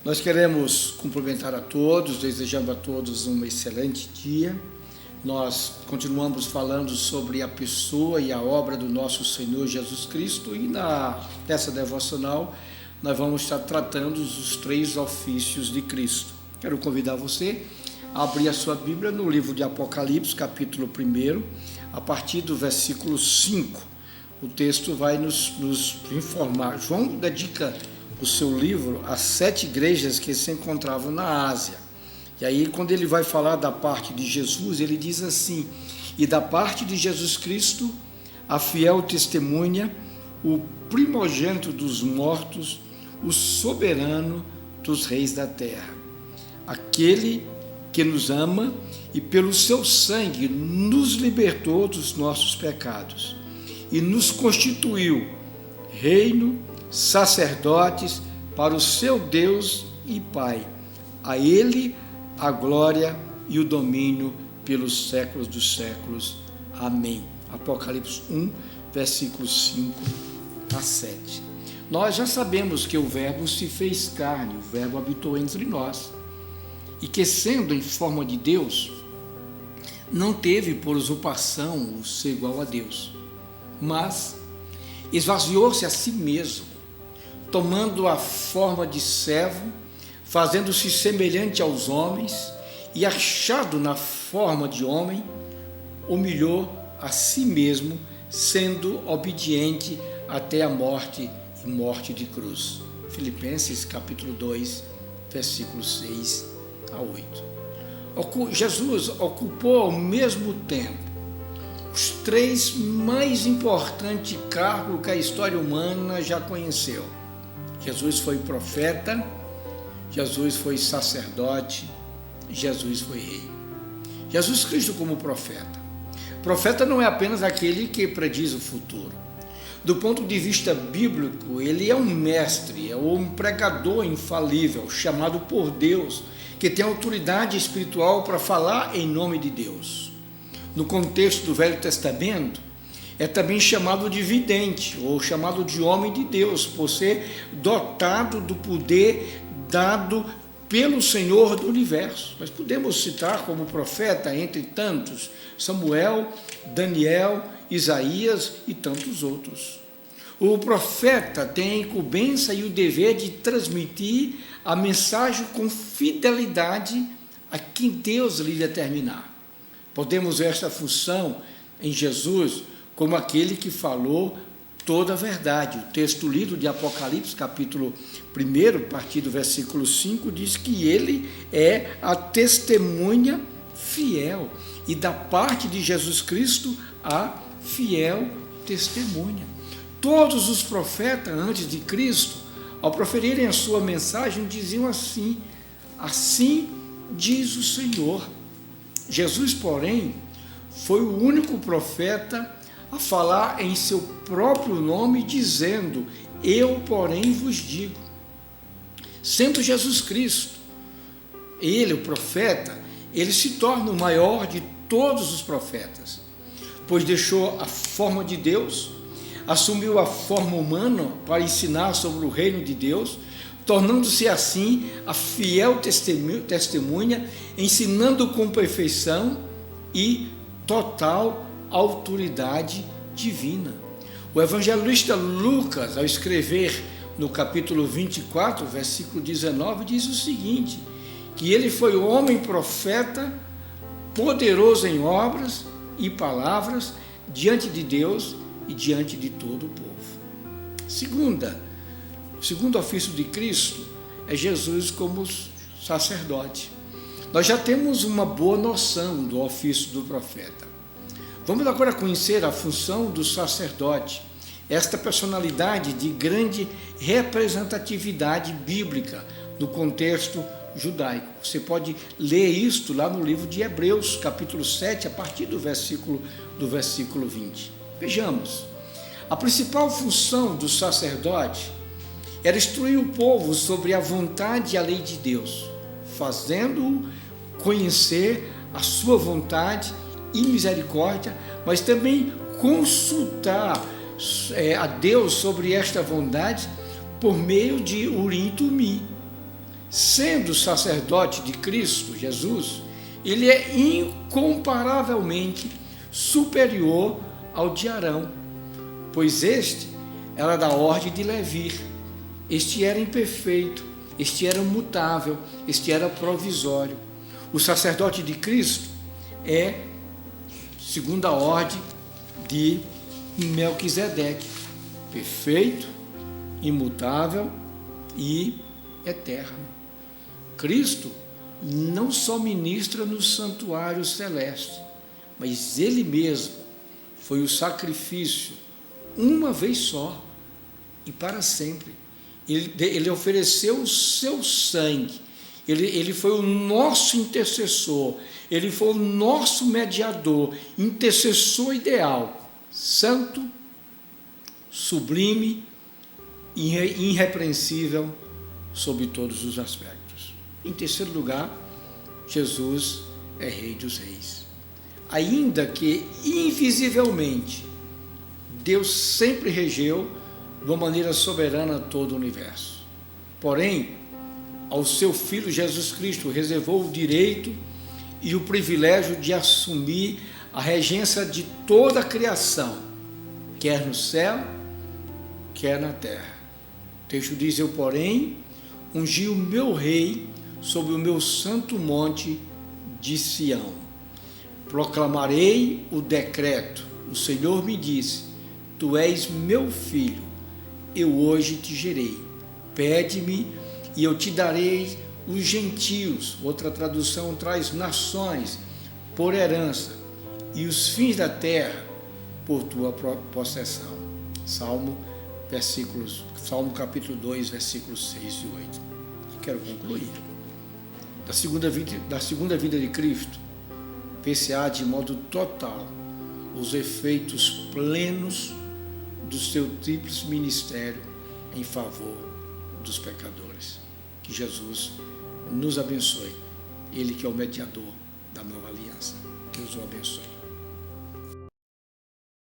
Nós queremos cumprimentar a todos, desejando a todos um excelente dia. Nós continuamos falando sobre a pessoa e a obra do nosso Senhor Jesus Cristo e nessa devocional nós vamos estar tratando os três ofícios de Cristo. Quero convidar você a abrir a sua Bíblia no livro de Apocalipse, capítulo 1, a partir do versículo 5. O texto vai nos informar. João dedica o seu livro às 7 igrejas que se encontravam na Ásia. E aí, quando ele vai falar da parte de Jesus, ele diz assim: e da parte de Jesus Cristo, a fiel testemunha, o primogênito dos mortos, o soberano dos reis da terra, aquele que nos ama e pelo seu sangue nos libertou dos nossos pecados e nos constituiu reino, sacerdotes para o seu Deus e Pai. A Ele a glória e o domínio pelos séculos dos séculos. Amém. Apocalipse 1, versículos 5 a 7. Nós já sabemos que o Verbo se fez carne, o Verbo habitou entre nós, e que, sendo em forma de Deus, não teve por usurpação o ser igual a Deus, mas esvaziou-se a si mesmo, tomando a forma de servo, fazendo-se semelhante aos homens, e achado na forma de homem, humilhou a si mesmo, sendo obediente até a morte e morte de cruz. Filipenses capítulo 2, versículos 6 a 8. Jesus ocupou ao mesmo tempo os 3 mais importantes cargos que a história humana já conheceu. Jesus foi profeta, Jesus foi sacerdote, Jesus foi rei. Jesus Cristo como profeta. Profeta não é apenas aquele que prediz o futuro. Do ponto de vista bíblico, ele é um mestre, é um pregador infalível, chamado por Deus, que tem autoridade espiritual para falar em nome de Deus. No contexto do Velho Testamento, é também chamado de vidente, ou chamado de homem de Deus, por ser dotado do poder dado pelo Senhor do Universo. Nós podemos citar como profeta, entre tantos, Samuel, Daniel, Isaías e tantos outros. O profeta tem a incumbência e o dever de transmitir a mensagem com fidelidade a quem Deus lhe determinar. Podemos ver esta função em Jesus como aquele que falou toda a verdade. O texto lido de Apocalipse, capítulo 1, a partir do versículo 5, diz que ele é a testemunha fiel, e da parte de Jesus Cristo, a fiel testemunha. Todos os profetas antes de Cristo, ao proferirem a sua mensagem, diziam assim: assim diz o Senhor. Jesus, porém, foi o único profeta a falar em seu próprio nome, dizendo: eu, porém, vos digo. Sendo Jesus Cristo, ele, o profeta, ele se torna o maior de todos os profetas, pois deixou a forma de Deus, assumiu a forma humana para ensinar sobre o reino de Deus, tornando-se assim a fiel testemunha, ensinando com perfeição e total autoridade divina. O evangelista Lucas, ao escrever no capítulo 24, versículo 19, diz o seguinte: que ele foi homem profeta, poderoso em obras e palavras diante de Deus e diante de todo o povo. O segundo ofício de Cristo é Jesus como sacerdote. Nós já temos uma boa noção do ofício do profeta. Vamos agora conhecer a função do sacerdote, esta personalidade de grande representatividade bíblica no contexto judaico. Você pode ler isto lá no livro de Hebreus, capítulo 7, a partir do versículo 20. Vejamos, a principal função do sacerdote era instruir o povo sobre a vontade e a lei de Deus, fazendo-o conhecer a sua vontade e misericórdia, mas também consultar a Deus sobre esta vontade por meio de Urim e Tumim. Sendo sacerdote de Cristo Jesus, ele é incomparavelmente superior ao de Arão, pois este era da ordem de Levi. Este era imperfeito, este era mutável, este era provisório. O sacerdote de Cristo é segundo a ordem de Melquisedeque, perfeito, imutável e eterno. Cristo não só ministra no santuário celeste, mas ele mesmo foi o sacrifício uma vez só e para sempre. Ele ofereceu o seu sangue, ele foi o nosso intercessor, ele foi o nosso mediador, intercessor ideal, santo, sublime e irrepreensível sob todos os aspectos. Em terceiro lugar, Jesus é Rei dos Reis. Ainda que invisivelmente, Deus sempre regeu de uma maneira soberana todo o universo. Porém, ao seu Filho Jesus Cristo reservou o direito e o privilégio de assumir a regência de toda a criação, quer no céu, quer na terra. O texto diz: eu, porém, ungi o meu rei sobre o meu santo monte de Sião. Proclamarei o decreto. O Senhor me disse: tu és meu filho, eu hoje te gerei. Pede-me e eu te darei os gentios. Outra tradução traz nações por herança e os fins da terra por tua possessão. Salmo capítulo 2, versículos 6 e 8. Quero concluir. Da segunda vinda de Cristo, ver-se-á de modo total os efeitos plenos do seu tríplice ministério em favor dos pecadores. Que Jesus nos abençoe, Ele que é o mediador da nova aliança. Deus o abençoe.